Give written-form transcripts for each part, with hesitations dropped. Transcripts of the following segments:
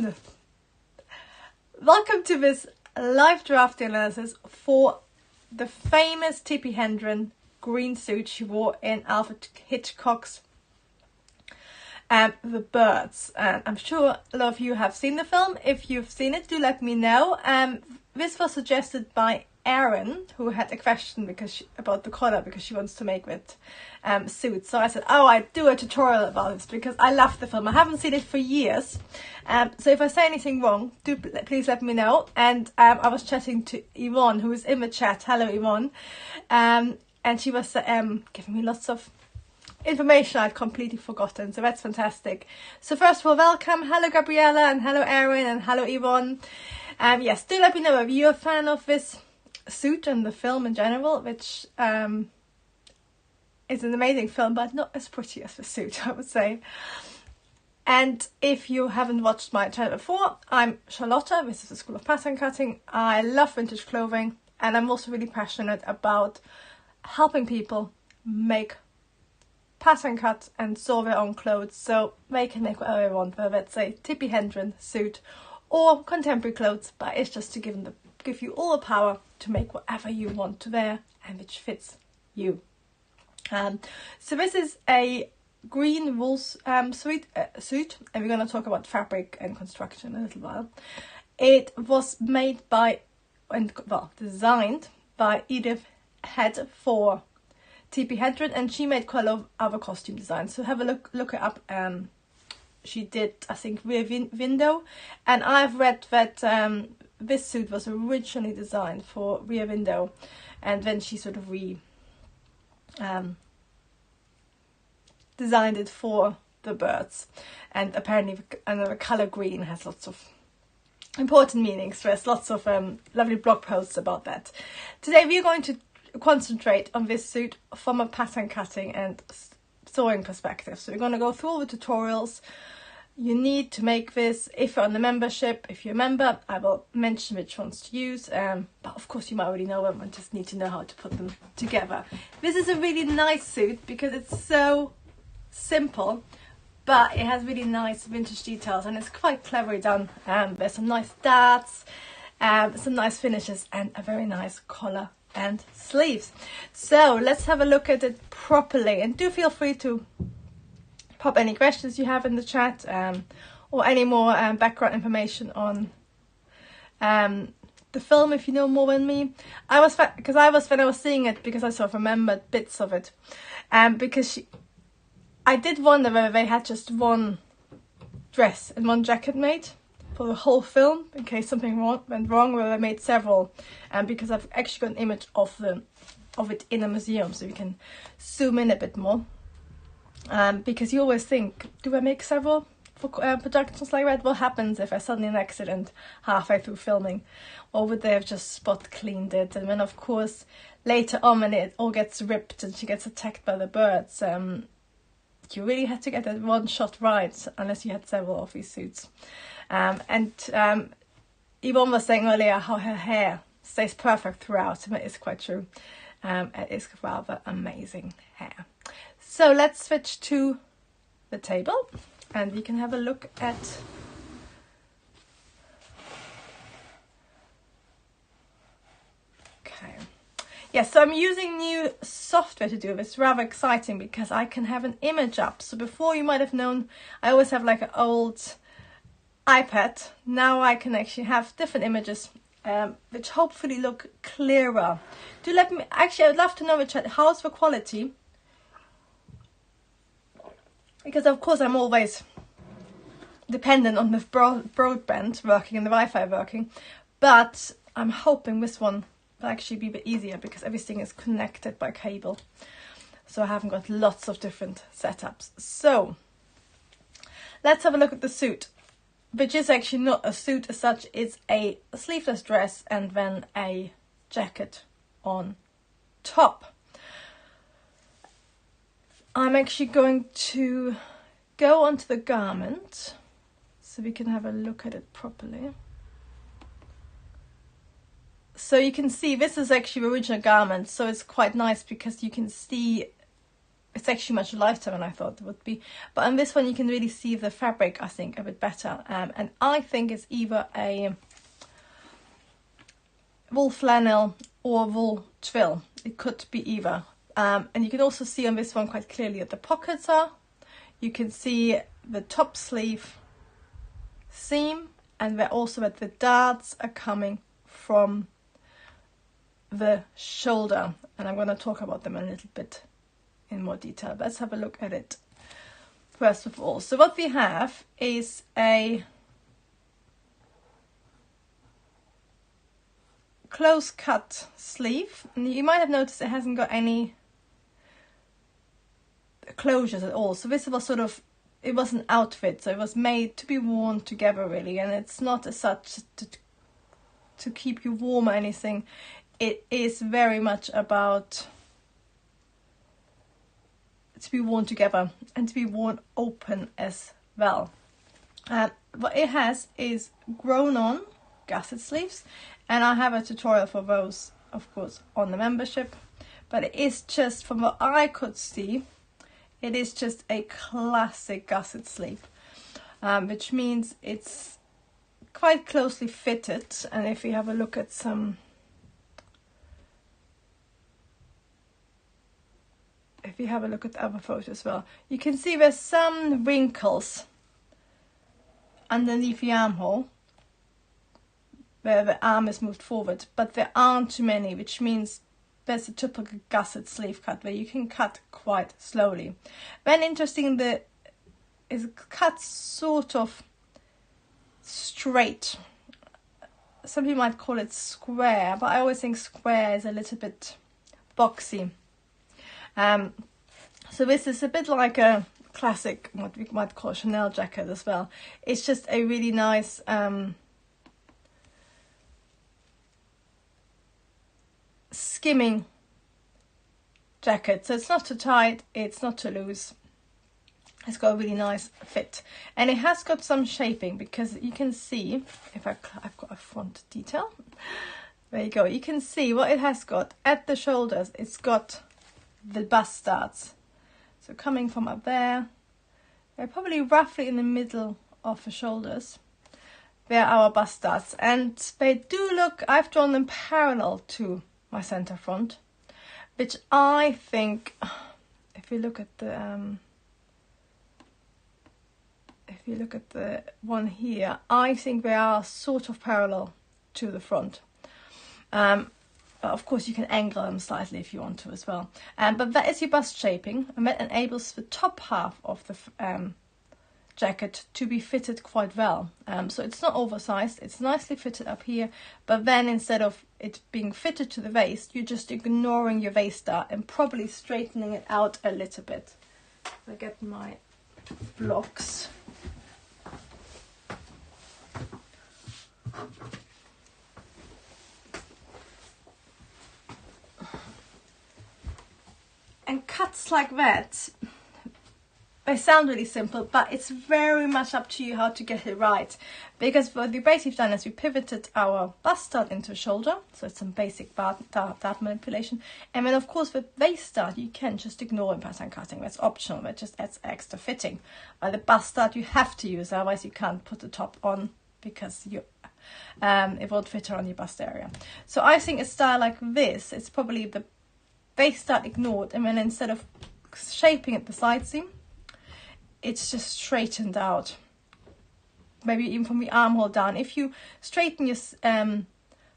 everyone! Welcome to this live draft analysis for the famous Tippi Hedren green suit she wore in Alfred Hitchcock's The Birds. I'm sure a lot of you have seen the film. If you've seen it, do let me know. This was suggested by Erin, who had a question about the color because she wants to make that suit. So I said, oh, I'd do a tutorial about this because I love the film. I haven't seen it for years. So if I say anything wrong, please let me know. And I was chatting to Yvonne, who is in the chat. Hello, Yvonne. And she was giving me lots of information I'd completely forgotten. So that's fantastic. So first of all, welcome. Hello, Gabriella, and hello, Erin, and hello, Yvonne. Yes, do let me know if you're a fan of this suit and the film in general, which is an amazing film, but not as pretty as the suit, I would say. And if you haven't watched my channel before, I'm Charlotta. This is the School of Pattern Cutting. I love vintage clothing, and I'm also really passionate about helping people make pattern cut and sew their own clothes, so they can make whatever they want, whether it's a Tippi Hedren suit or contemporary clothes, but it's just to give you all the power to make whatever you want to wear and which fits you. So this is a green wool suit, and we're going to talk about fabric and construction in a little while. It was made by, designed by Edith Head for Tippi Hedren, and she made quite a lot of other costume designs. So have a look her up. She did, I think, Rear Window, and I've read that this suit was originally designed for Rear Window, and then she sort of designed it for The Birds. And apparently the colour green has lots of important meanings. There's lots of lovely blog posts about that. Today we're going to concentrate on this suit from a pattern cutting and sewing perspective. So we're going to go through all the tutorials you need to make this. If you're on the membership, if you're a member, I will mention which ones to use, but of course you might already know them and just need to know how to put them together. This is a really nice suit because it's so simple, but it has really nice vintage details and it's quite cleverly done. There's some nice darts, some nice finishes, and a very nice collar and sleeves. So let's have a look at it properly, and do feel free to pop any questions you have in the chat, or any more background information on the film if you know more than me. When I was seeing it, because I sort of remembered bits of it, because I did wonder whether they had just one dress and one jacket made for the whole film in case something went wrong, whether they made several, because I've actually got an image of it in a museum, so you can zoom in a bit more. Because you always think, do I make several for productions like that? What happens if I suddenly an accident halfway through filming? Or would they have just spot cleaned it? And then of course later on, when it all gets ripped and she gets attacked by the birds, you really had to get that one shot right, unless you had several of these suits. And Yvonne was saying earlier how her hair stays perfect throughout, and it is quite true. It is rather amazing hair. So let's switch to the table and we can have a look at so I'm using new software to do this. It's rather exciting because I can have an image up. So before, you might have known, I always have like an old iPad. Now I can actually have different images which hopefully look clearer. Do let me, actually I would love to know how's the quality, because of course I'm always dependent on the broadband working and the Wi-Fi working, but I'm hoping this one will actually be a bit easier because everything is connected by cable, so I haven't got lots of different setups. So let's have a look at the suit, which is actually not a suit as such. It's a sleeveless dress and then a jacket on top. I'm actually going to go onto the garment so we can have a look at it properly. So you can see this is actually the original garment, so it's quite nice because you can see it's actually much lighter than I thought it would be. But on this one you can really see the fabric, I think, a bit better. And I think it's either a wool flannel or wool twill. It could be either. And you can also see on this one quite clearly that the pockets are. You can see the top sleeve seam, and where also that the darts are coming from the shoulder. And I'm going to talk about them a little bit in more detail. Let's have a look at it first of all. So what we have is a close cut sleeve, and you might have noticed it hasn't got any closures at all. So this was sort of, it was an outfit, so it was made to be worn together really, and it's not as such to keep you warm or anything. It is very much about to be worn together and to be worn open as well. What it has is grown on gusset sleeves, and I have a tutorial for those, of course, on the membership. But it is just, from what I could see, it is just a classic gusset sleeve, which means it's quite closely fitted. And if you have a look at some, if you have a look at the other photos as well, you can see there's some wrinkles underneath the armhole where the arm is moved forward, but there aren't too many, which means there's a typical gusset sleeve cut where you can cut quite slowly. Then interesting, is cut sort of straight. Some people might call it square, but I always think square is a little bit boxy. So this is a bit like a classic, what we might call a Chanel jacket as well. It's just a really nice skimming jacket. So it's not too tight, it's not too loose. It's got a really nice fit, and it has got some shaping, because you can see, if I've got a front detail, there you go, you can see what it has got at the shoulders. It's got the bust darts, so coming from up there, they're probably roughly in the middle of the shoulders, they're our bust darts, and they do look, I've drawn them parallel to my center front, which I think, if you look at the one here, I think they are sort of parallel to the front. But of course you can angle them slightly if you want to as well. But that is your bust shaping, and that enables the top half of the jacket to be fitted quite well. So it's not oversized, it's nicely fitted up here, but then instead of it being fitted to the waist, you're just ignoring your waist dart and probably straightening it out a little bit. I get my blocks. And cuts like that, they sound really simple, but it's very much up to you how to get it right. Because what we basically done is we pivoted our bust dart into a shoulder, so it's some basic dart manipulation. And then of course with waist dart you can just ignore in pattern cutting, that's optional, that just adds extra fitting. But the bust dart you have to use, otherwise you can't put the top on, because it won't fit around your bust area. So I think a style like this, it's probably the waist dart ignored, and then instead of shaping at the side seam, it's just straightened out, maybe even from the armhole down. If you straighten your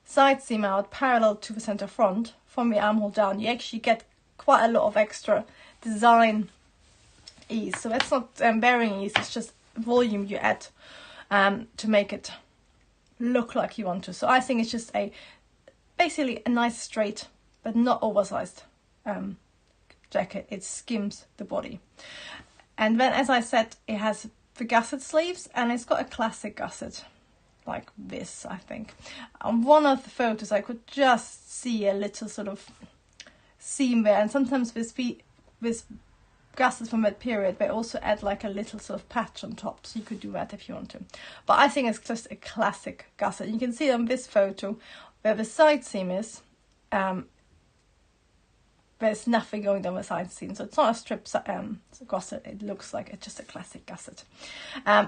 side seam out parallel to the center front from the armhole down, you actually get quite a lot of extra design ease. So that's not bearing ease, it's just volume you add to make it look like you want to. So I think it's just basically a nice straight but not oversized jacket. It skims the body. And then, as I said, it has the gusset sleeves, and it's got a classic gusset like this, I think. On one of the photos I could just see a little sort of seam there, and sometimes with gussets from that period they also add like a little sort of patch on top, so you could do that if you want to. But I think it's just a classic gusset. You can see on this photo where the side seam is, there's nothing going down the side seam. So it's not a strip gusset, it looks like it's just a classic gusset.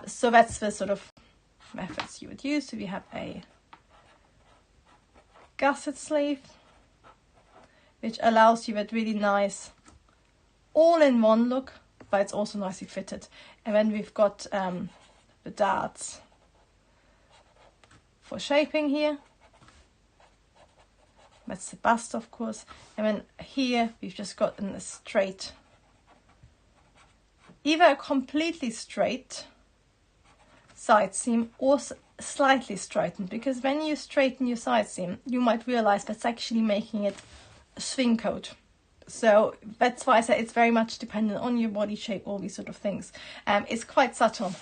So that's the sort of methods you would use. So we have a gusset sleeve, which allows you that really nice all-in-one look, but it's also nicely fitted. And then we've got the darts for shaping here. That's the bust, of course. And then here we've just got a straight, either a completely straight side seam or slightly straightened, because when you straighten your side seam, you might realize that's actually making it a swing coat. So that's why I said it's very much dependent on your body shape, all these sort of things. It's quite subtle.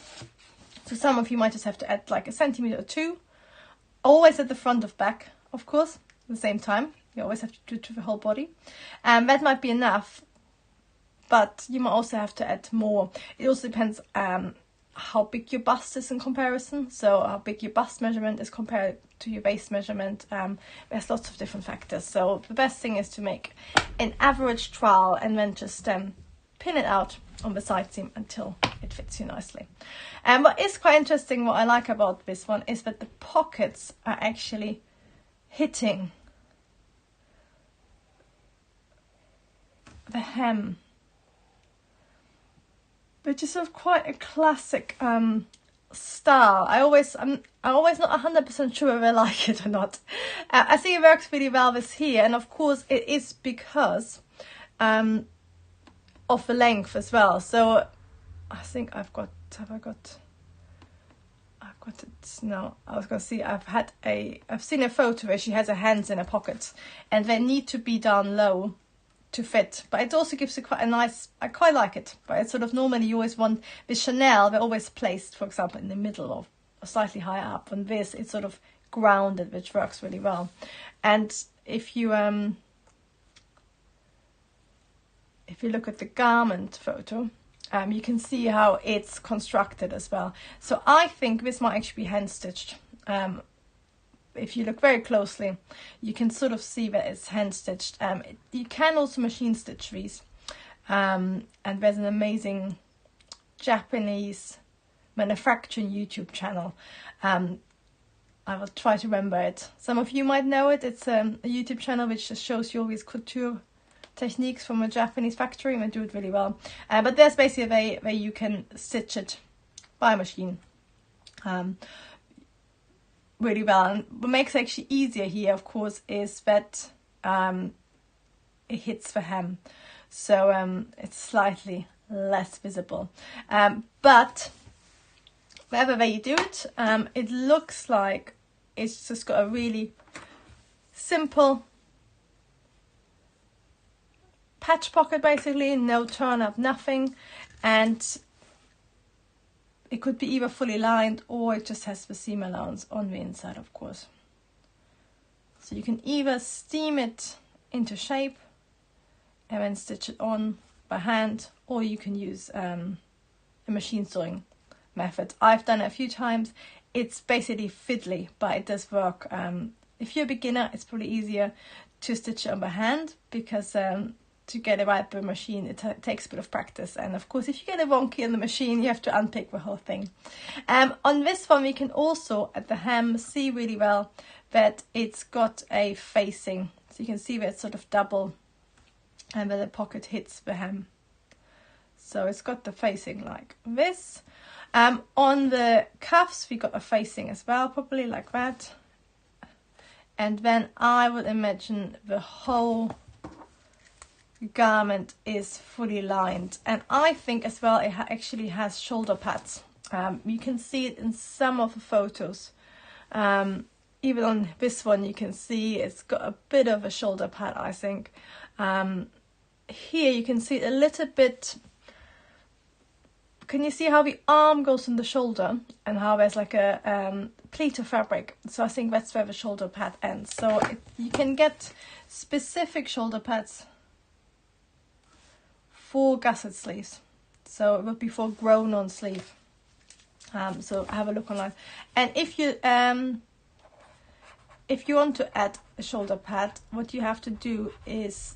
So some of you might just have to add like a centimetre or two, always at the front of back, of course, at the same time. You always have to do it to the whole body. That might be enough, but you might also have to add more. It also depends how big your bust is in comparison. So how big your bust measurement is compared to your waist measurement. There's lots of different factors. So the best thing is to make an average trowel and then just pin it out on the side seam until it fits you nicely. And what is quite interesting, what I like about this one, is that the pockets are actually hitting the hem, which is sort of quite a classic style. I'm always not 100% sure whether I like it or not. I think it works really well with here, and of course it is because of the length as well. So I think I've got it now. I was gonna see, I've seen a photo where she has her hands in her pockets and they need to be down low to fit, but it also gives you quite a nice, I quite like it, but it's sort of, normally you always want, with Chanel they're always placed, for example, in the middle or slightly higher up. On this it's sort of grounded, which works really well. And if you look at the garment photo, you can see how it's constructed as well. So I think this might actually be hand stitched. If you look very closely, you can sort of see that it's hand stitched. You can also machine stitch these. And there's an amazing Japanese manufacturing YouTube channel. I will try to remember it. Some of you might know it. It's a YouTube channel which just shows you all these couture techniques from a Japanese factory, and they do it really well. But there's basically a way where you can stitch it by machine really well. And what makes it actually easier here, of course, is that it hits the hem, so it's slightly less visible. But whatever way you do it, it looks like it's just got a really simple patch pocket, basically, no turn up, nothing, and it could be either fully lined or it just has the seam allowance on the inside, of course. So you can either steam it into shape and then stitch it on by hand, or you can use a machine sewing method. I've done it a few times. It's basically fiddly, but it does work. If you're a beginner, it's probably easier to stitch it on by hand, because to get it right with a machine, it takes a bit of practice. And of course, if you get it wonky on the machine, you have to unpick the whole thing. On this one, we can also, at the hem, see really well that it's got a facing. So you can see that it's sort of double and where the pocket hits the hem. So it's got the facing like this. On the cuffs, we got a facing as well, probably like that. And then I would imagine the whole garment is fully lined, and I think as well it actually has shoulder pads. You can see it in some of the photos. Even on this one you can see it's got a bit of a shoulder pad, I think. Here you can see it a little bit. Can you see how the arm goes on the shoulder and how there's like a pleat of fabric? So I think that's where the shoulder pad ends. So you can get specific shoulder pads for gusset sleeves, so it would be for grown on sleeve. So have a look online, and if you want to add a shoulder pad, what you have to do is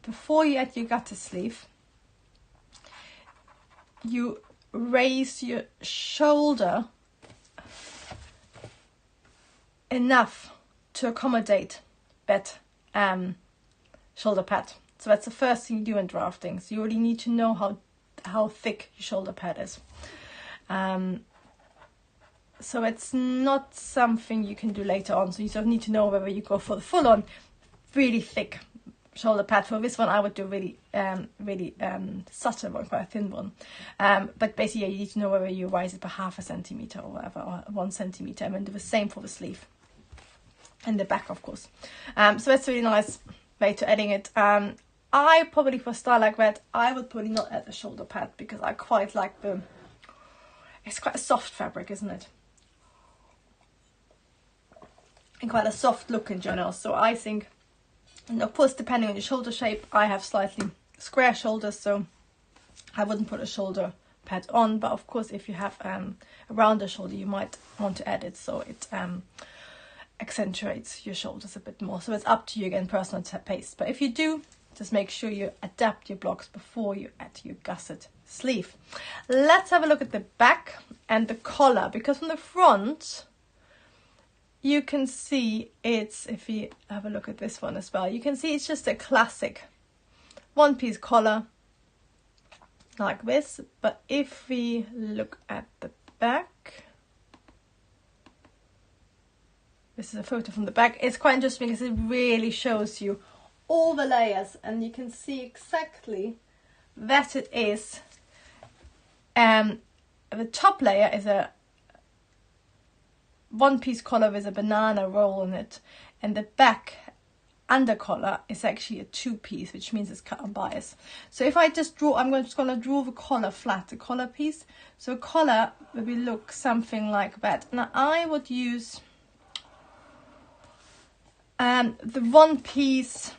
before you add your gutter sleeve, you raise your shoulder enough to accommodate that shoulder pad. So that's the first thing you do in drafting. So you really need to know how thick your shoulder pad is. So it's not something you can do later on. So you sort of need to know whether you go for the full-on, really thick shoulder pad. For this one, I would do really subtle one, quite a thin one. But basically, you need to know whether you rise it by 0.5 centimeter or whatever, or 1 centimeter, and then do the same for the sleeve and the back, of course. So that's a really nice way to adding it. I probably, for a style like that, I would probably not add a shoulder pad because I quite like it's quite a soft fabric, isn't it? And quite a soft look in general. So I think, and of course, depending on your shoulder shape, I have slightly square shoulders, so I wouldn't put a shoulder pad on. But of course, if you have a rounder shoulder, you might want to add it so it accentuates your shoulders a bit more. So it's up to you, again, personal taste. But if you do, just make sure you adapt your blocks before you add your gusset sleeve. Let's have a look at the back and the collar, because from the front, you can see it's, if you have a look at this one as well, you can see it's just a classic one-piece collar like this. But if we look at the back, this is a photo from the back. It's quite interesting because it really shows you all the layers, and you can see exactly that it is. The top layer is a one-piece collar with a banana roll in it, and the back under collar is actually a two-piece, which means it's cut on bias. So if I just draw, I'm just going to draw the collar flat, the collar piece. So a collar will look something like that. Now I would use the one-piece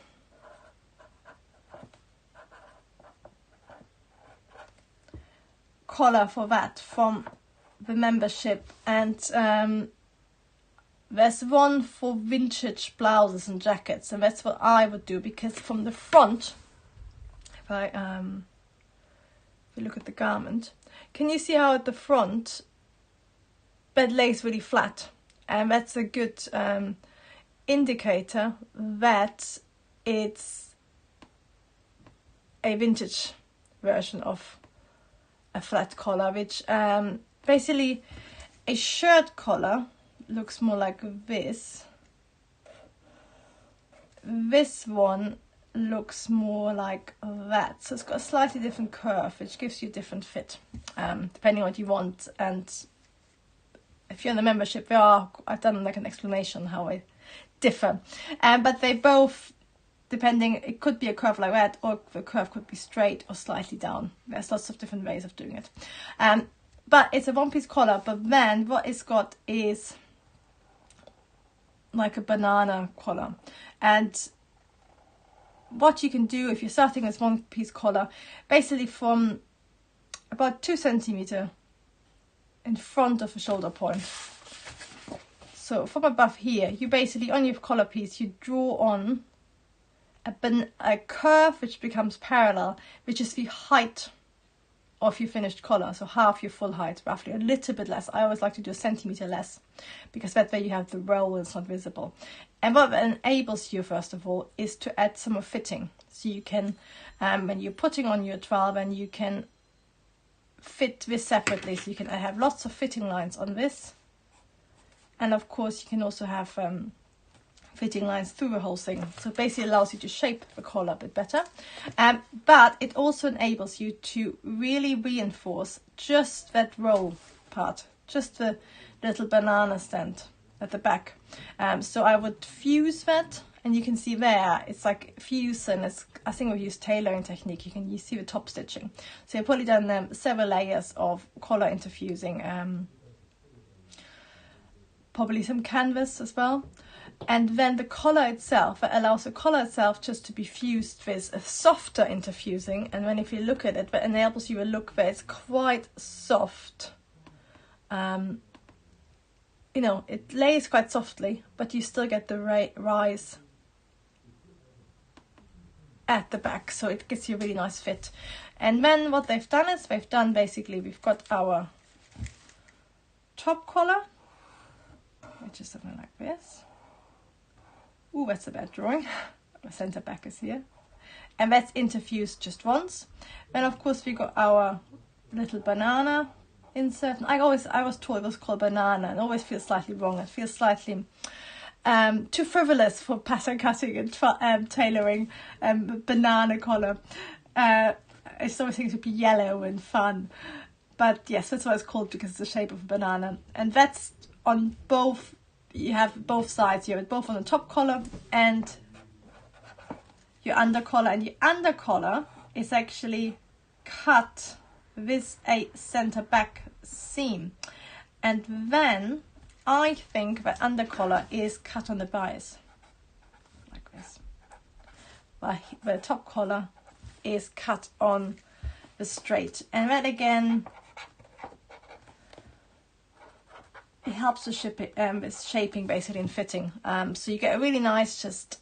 collar for that from the membership, and there's one for vintage blouses and jackets, and that's what I would do, because from the front, if you look at the garment, can you see how at the front that lays really flat? And that's a good indicator that it's a vintage version of a flat collar, which basically a shirt collar looks more like this. This one looks more like that. So it's got a slightly different curve, which gives you a different fit, depending on what you want. And if you're in the membership, I've done like an explanation how I differ. But they both, depending, it could be a curve like that, or the curve could be straight or slightly down. There's lots of different ways of doing it. But it's a one-piece collar, but then what it's got is like a banana collar. And what you can do if you're starting with one-piece collar, basically from about 2 centimeters in front of the shoulder point. So from above here, you basically, on your collar piece, you draw on a curve which becomes parallel, which is the height of your finished collar, so half your full height, roughly, a little bit less. I always like to do a centimeter less, because that way you have the roll and it's not visible. And what that enables you, first of all, is to add some more fitting. So you can, when you're putting on your 12, and you can fit this separately, so you can have lots of fitting lines on this. And of course you can also have fitting lines through the whole thing. So it basically allows you to shape the collar a bit better. But it also enables you to really reinforce just that roll part, just the little banana stand at the back. So I would fuse that, and you can see there, it's like fuse, and it's, I think we use tailoring technique. You see the top stitching. So I've probably done several layers of collar interfusing, probably some canvas as well. And then the collar itself, that allows the collar itself just to be fused with a softer interfusing. And then if you look at it, that enables you a look where it's quite soft. You know, it lays quite softly, but you still get the rise at the back, so it gives you a really nice fit. And then what they've done is basically, we've got our top collar, which is something like this. Ooh, that's a bad drawing. The center back is here. And that's interfused just once. Then of course we got our little banana insert. I was told it was called banana, and it always feels slightly wrong. It feels slightly too frivolous for pattern cutting and tailoring. Banana collar. It's always things to be yellow and fun. But yes, that's what it's called, because it's the shape of a banana. And that's on both, you have both sides. You have it both on the top collar and your under collar. And your under collar is actually cut with a center back seam. And then I think the under collar is cut on the bias, like this. But the top collar is cut on the straight. And that again, it helps with shaping basically and fitting. So you get a really nice, just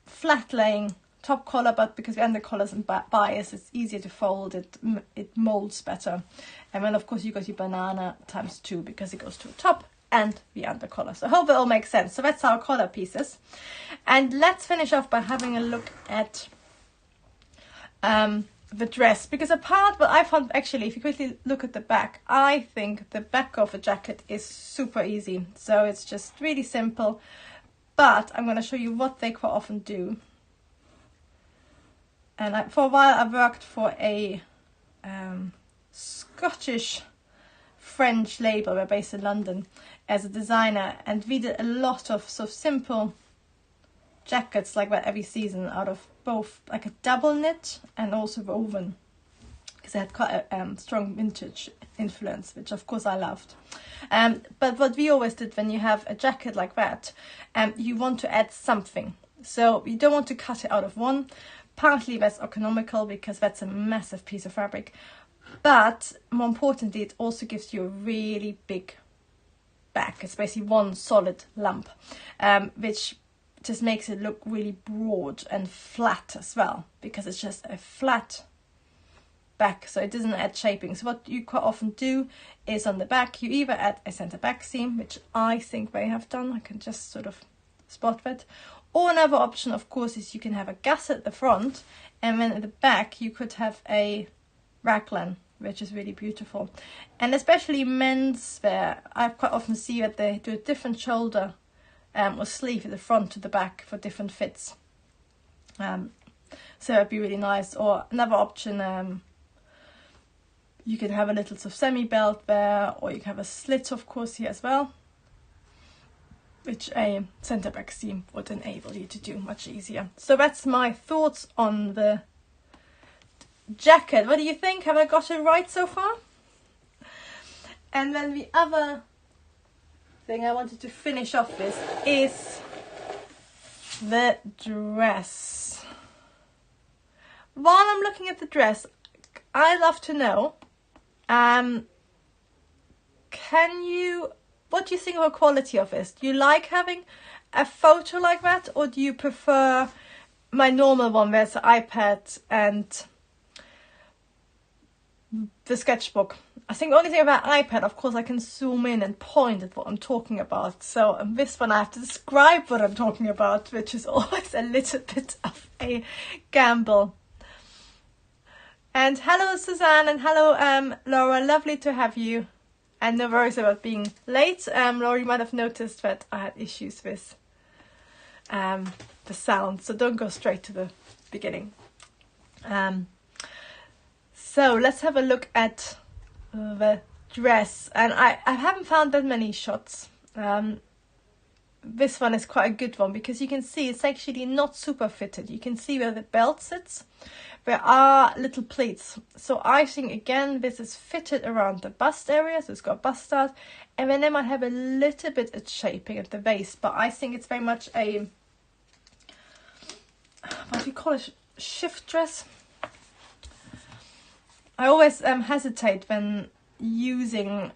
flat laying top collar, but because the under collar's and bias, it's easier to fold. It molds better. And then of course you got your banana ×2 because it goes to the top and the under collar. So I hope it all makes sense. So that's our collar pieces. And let's finish off by having a look at the dress, because a part what I found, actually, if you quickly look at the back, I think the back of a jacket is super easy. So it's just really simple, but I'm going to show you what they quite often do. And for a while I worked for a Scottish French label. We're based in London as a designer, and we did a lot of sort of simple jackets like that every season, out of both like a double knit and also woven, because it had quite a strong vintage influence, which of course I loved. But what we always did when you have a jacket like that, you want to add something. So you don't want to cut it out of one. Partly that's economical because that's a massive piece of fabric, but more importantly, it also gives you a really big back. It's basically one solid lump, which just makes it look really broad and flat as well, because it's just a flat back, so it doesn't add shaping. So what you quite often do is on the back you either add a center back seam, which I think they have done, I can just sort of spot that, or another option of course is you can have a gusset at the front, and then at the back you could have a raglan, which is really beautiful. And especially menswear, I quite often see that they do a different shoulder or sleeve at the front to the back for different fits. So that'd be really nice. Or another option, you could have a little sort of semi-belt there, or you can have a slit of course here as well, which a center back seam would enable you to do much easier. So that's my thoughts on the jacket. What do you think? Have I got it right so far? And then the other thing I wanted to finish off with is the dress. While I'm looking at the dress, I'd love to know, what do you think of the quality of this? Do you like having a photo like that, or do you prefer my normal one where it's an iPad and the sketchbook? I think the only thing about iPad, of course, I can zoom in and point at what I'm talking about. So this one I have to describe what I'm talking about, which is always a little bit of a gamble. And hello Suzanne, and hello Laura, lovely to have you. And no worries about being late. Laura, you might have noticed that I had issues with the sound, so don't go straight to the beginning. So let's have a look at the dress, and I haven't found that many shots. This one is quite a good one because you can see it's actually not super fitted. You can see where the belt sits. There are little pleats, so I think again this is fitted around the bust area, so it's got a bust start, and then they might have a little bit of shaping at the waist, but I think it's very much a, what do you call it, shift dress. I always hesitate when using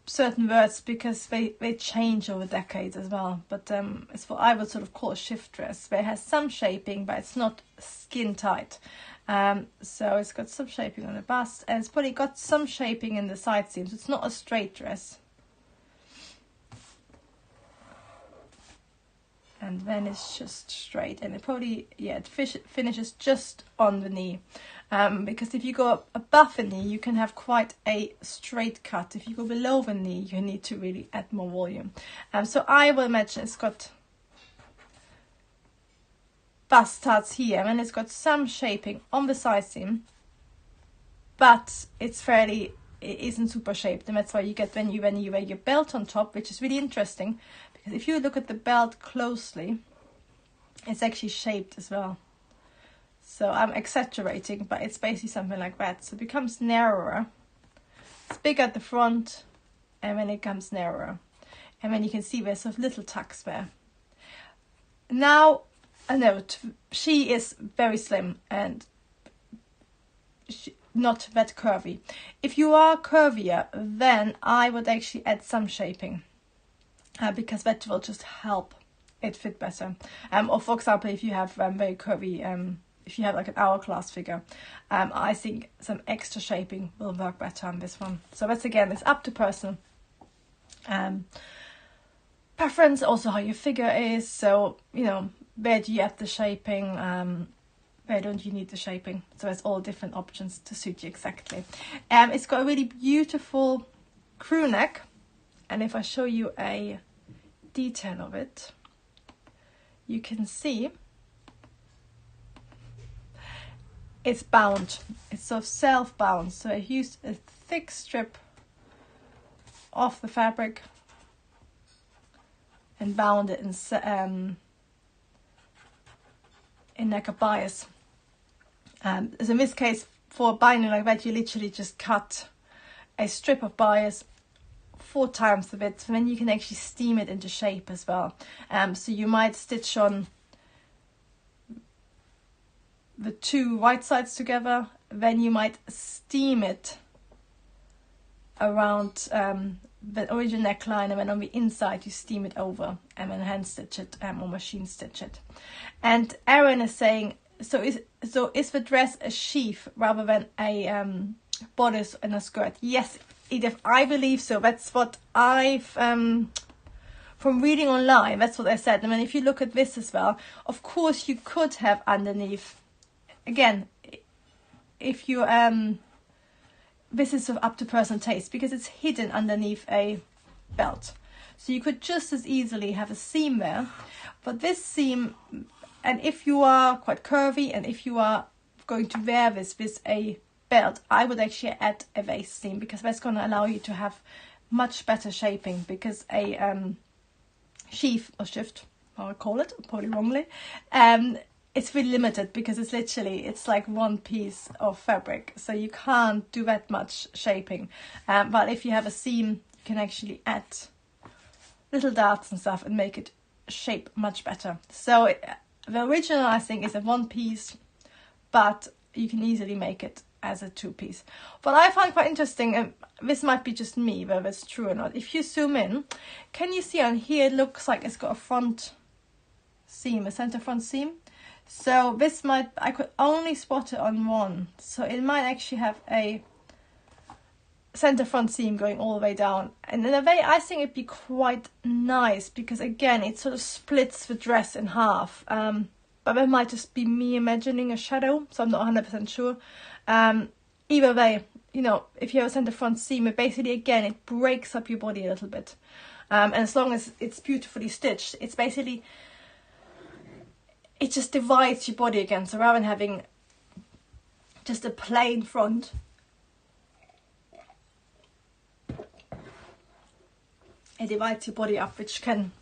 certain words because they change over decades as well. But it's what I would sort of call a shift dress, where it has some shaping, but it's not skin tight. So it's got some shaping on the bust, and it's probably got some shaping in the side seams. It's not a straight dress. And then it's just straight, and it probably, yeah, it finishes just on the knee. Because if you go above the knee, you can have quite a straight cut. If you go below the knee, you need to really add more volume. So I will imagine it's got bust starts here, and it's got some shaping on the side seam, but it isn't super shaped, and that's why you get when you wear your belt on top, which is really interesting. If you look at the belt closely, it's actually shaped as well. So I'm exaggerating, but it's basically something like that. So it becomes narrower. It's big at the front, and then it becomes narrower. And then you can see there's sort of little tucks there. Now, a note. She is very slim and not that curvy. If you are curvier, then I would actually add some shaping. Because that will just help it fit better. Or for example, if you have very curvy, if you have like an hourglass figure, I think some extra shaping will work better on this one. So that's, again, it's up to personal preference, also how your figure is. So, you know, where do you add the shaping, where don't you need the shaping? So there's all different options to suit you exactly. It's got a really beautiful crew neck, and if I show you a detail of it, you can see it's bound. It's sort of self-bound. So I used a thick strip of the fabric and bound it in like a bias. So in this case, for a binding like that, you literally just cut a strip of bias 4 times the width, and then you can actually steam it into shape as well. So you might stitch on the 2 right sides together, then you might steam it around the original neckline, and then on the inside you steam it over, and then hand stitch it or machine stitch it. And Erin is saying, so is the dress a sheath rather than a bodice and a skirt? Yes, Edith, I believe so. That's what I've from reading online, that's what I said. And then if you look at this as well, of course you could have underneath, again, if you this is sort of up to personal taste, because it's hidden underneath a belt, so you could just as easily have a seam there. But this seam, and if you are quite curvy, and if you are going to wear this with a belt, I would actually add a waist seam, because that's going to allow you to have much better shaping, because a sheath or shift, how I call it, probably wrongly, it's really limited, because it's like one piece of fabric, so you can't do that much shaping. But if you have a seam, you can actually add little darts and stuff and make it shape much better. So the original, I think, is a 1-piece, but you can easily make it as a 2-piece. What I find quite interesting, and this might be just me, whether it's true or not, if you zoom in, can you see on here, it looks like it's got a front seam, a center front seam. So this might, I could only spot it on one, so it might actually have a center front seam going all the way down, and in a way I think it'd be quite nice, because again it sort of splits the dress in half. But that might just be me imagining a shadow, so I'm not 100% sure. Either way, you know, if you have a center front seam, it basically, again, it breaks up your body a little bit. And as long as it's beautifully stitched, it's basically, it just divides your body again. So rather than having just a plain front, it divides your body up, which can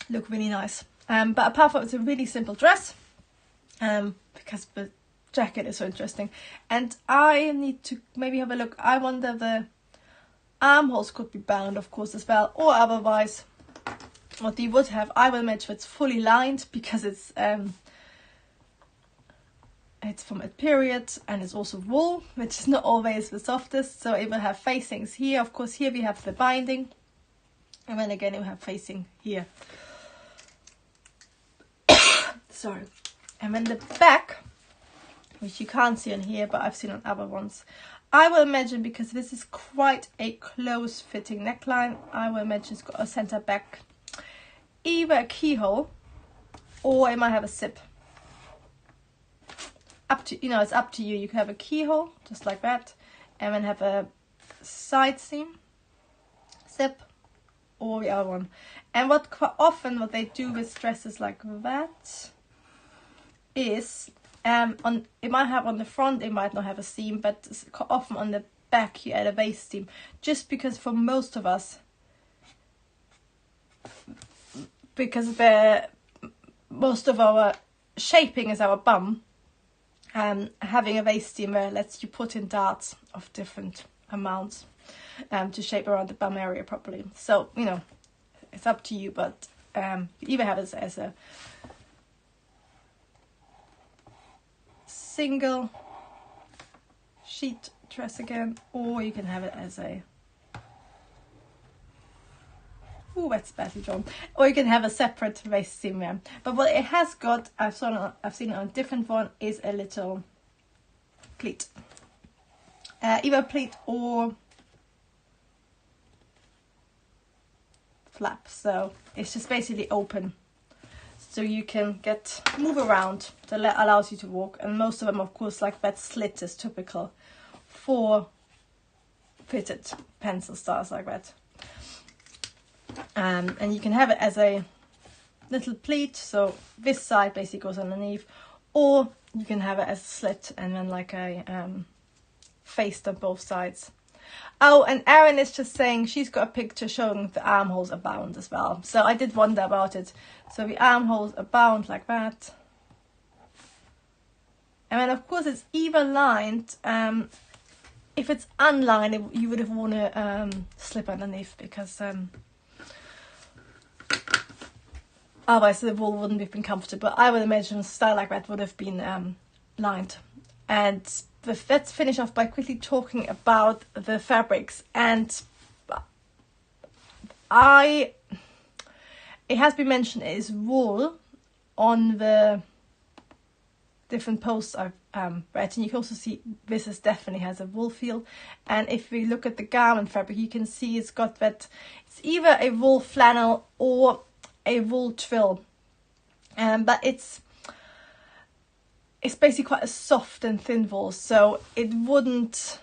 look really nice. But apart from, it's a really simple dress, because the jacket is so interesting. And I need to maybe have a look. I wonder the armholes could be bound, of course, as well, or otherwise what you would have, I will imagine it's fully lined, because it's It's from a period, and it's also wool, which is not always the softest. So it will have facings here. Of course, here we have the binding, and then again, it will have facing here. Sorry. And then the back, which you can't see on here, but I've seen on other ones. I will imagine, because this is quite a close fitting neckline, I will imagine it's got a center back, either a keyhole, or it might have a zip. Up to, you know, it's up to you. You can have a keyhole, just like that, and then have a side seam, zip, or the other one. And quite often what they do with dresses like that is, it might have on the front, it might not have a seam, but often on the back you add a waist seam, just because for most of us, because most of our shaping is our bum, having a waist seam lets you put in darts of different amounts to shape around the bum area properly. So, you know, it's up to you, but you either have it as a single sheet dress again, or you can have it as a, ooh, that's badly drawn, or you can have a separate waist seam there. But what it has got, I've seen it on a different one, is a little pleat, either pleat or flap. So it's just basically open, so you can move around. That allows you to walk, and most of them, of course, like that slit is typical for fitted pencil styles like that. And you can have it as a little pleat, so this side basically goes underneath, or you can have it as a slit and then like a faced on both sides. Oh, and Erin is just saying she's got a picture showing the armholes are bound as well. So I did wonder about it. So the armholes are bound like that. And then of course it's even lined. If it's unlined, you would have worn a slip underneath, because otherwise the wool wouldn't have been comfortable. I would imagine a style like that would have been lined. And let's finish off by quickly talking about the fabrics. And it has been mentioned it is wool on the different posts I've read, and you can also see this definitely has a wool feel. And if we look at the garment fabric, you can see it's got that, it's either a wool flannel or a wool twill, but it's basically quite a soft and thin wool, so it wouldn't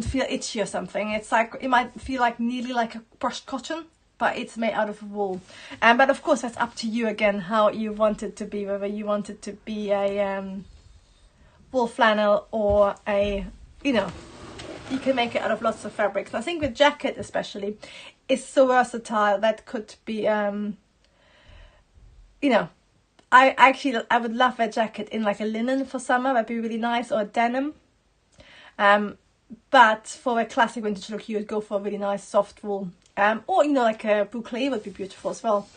feel itchy or something. It's like, it might feel like nearly like a brushed cotton, but it's made out of wool. But of course that's up to you again, how you want it to be, whether you want it to be a wool flannel or a, you know, you can make it out of lots of fabrics. I think the jacket especially is so versatile that could be, you know, I would love a jacket in like a linen for summer. That'd be really nice, or a denim. But for a classic vintage look, you would go for a really nice soft wool. Or, you know, like a boucle would be beautiful as well.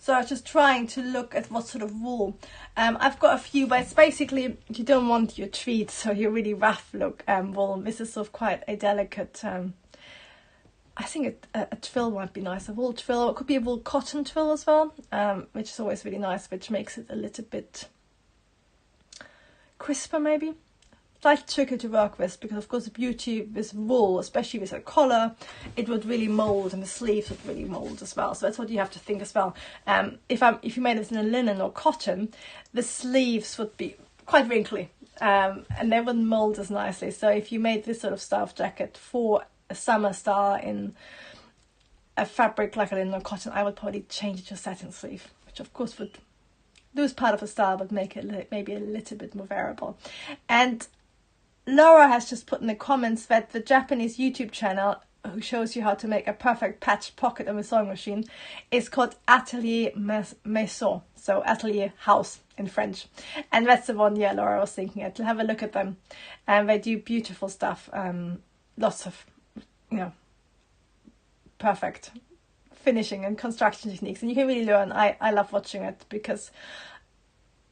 So I was just trying to look at what sort of wool. I've got a few, but it's basically, you don't want your tweed, so your really rough look wool. This is sort of quite a delicate, I think a twill might be nice. A wool twill, it could be a wool cotton twill as well, which is always really nice, which makes it a little bit crisper maybe. Slightly tricky to work with, because of course the beauty with wool, especially with a collar, it would really mold, and the sleeves would really mold as well. So that's what you have to think as well. If you made this in a linen or cotton, the sleeves would be quite wrinkly, and they wouldn't mold as nicely. So if you made this sort of staff jacket for a summer style in a fabric like a linen or cotton, I would probably change it to a satin sleeve, which of course would lose part of the style but make it maybe a little bit more wearable. And Laura has just put in the comments that the Japanese YouTube channel who shows you how to make a perfect patch pocket on a sewing machine is called Atelier Maison, so Atelier House in French. And that's the one, yeah, Laura was thinking of. Have a look at them. And they do beautiful stuff. Lots of, you know, perfect finishing and construction techniques, and you can really learn. I love watching it, because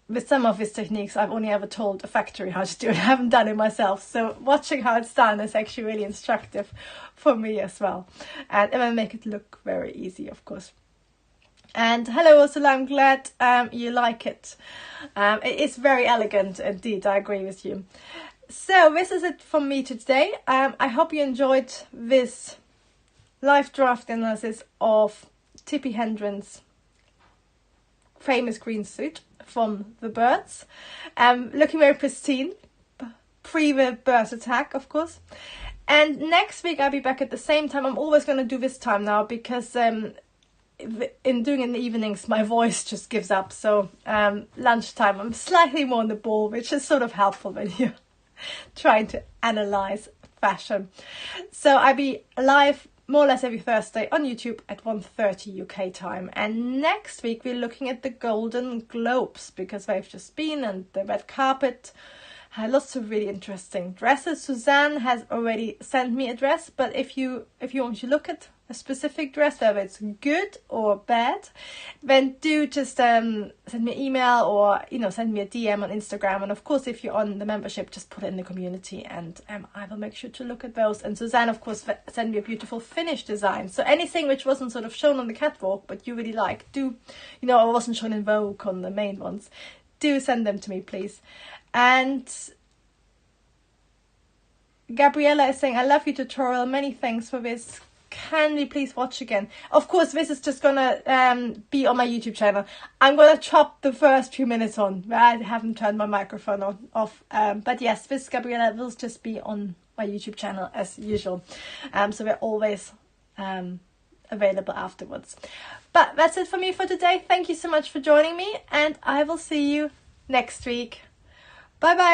with some of his techniques I've only ever told a factory how to do it. I haven't done it myself, so watching how it's done is actually really instructive for me as well, and it will make it look very easy, of course. And hello Ursula, I'm glad you like it. It is very elegant indeed, I agree with you. So this is it from me today. I hope you enjoyed this live draft analysis of Tippi Hedren's famous green suit from the birds. Looking very pristine, pre the bird attack, of course. And next week I'll be back at the same time. I'm always going to do this time now, because in doing it in the evenings my voice just gives up. So lunchtime I'm slightly more on the ball, which is sort of helpful when you're trying to analyze fashion. So I'll be live more or less every Thursday on YouTube at 1:30 UK time. And next week we're looking at the Golden Globes, because they've just been, and the red carpet had lots of really interesting dresses. Suzanne has already sent me a dress, but if you want to look at a specific dress, whether it's good or bad, then do just send me an email, or send me a DM on Instagram. And of course, if you're on the membership, just put it in the community, and I will make sure to look at those. And Suzanne, of course, sent me a beautiful finished design. So anything which wasn't sort of shown on the catwalk but you really like, or wasn't shown in Vogue on the main ones, do send them to me, please. And Gabriella is saying, I love your tutorial, many thanks for this. Can we please watch again? Of course, this is just gonna be on my YouTube channel. I'm gonna chop the first few minutes on. I haven't turned my microphone off. But yes, this Gabriella will just be on my YouTube channel as usual. So we're always available afterwards. But that's it for me for today. Thank you so much for joining me, and I will see you next week. Bye bye.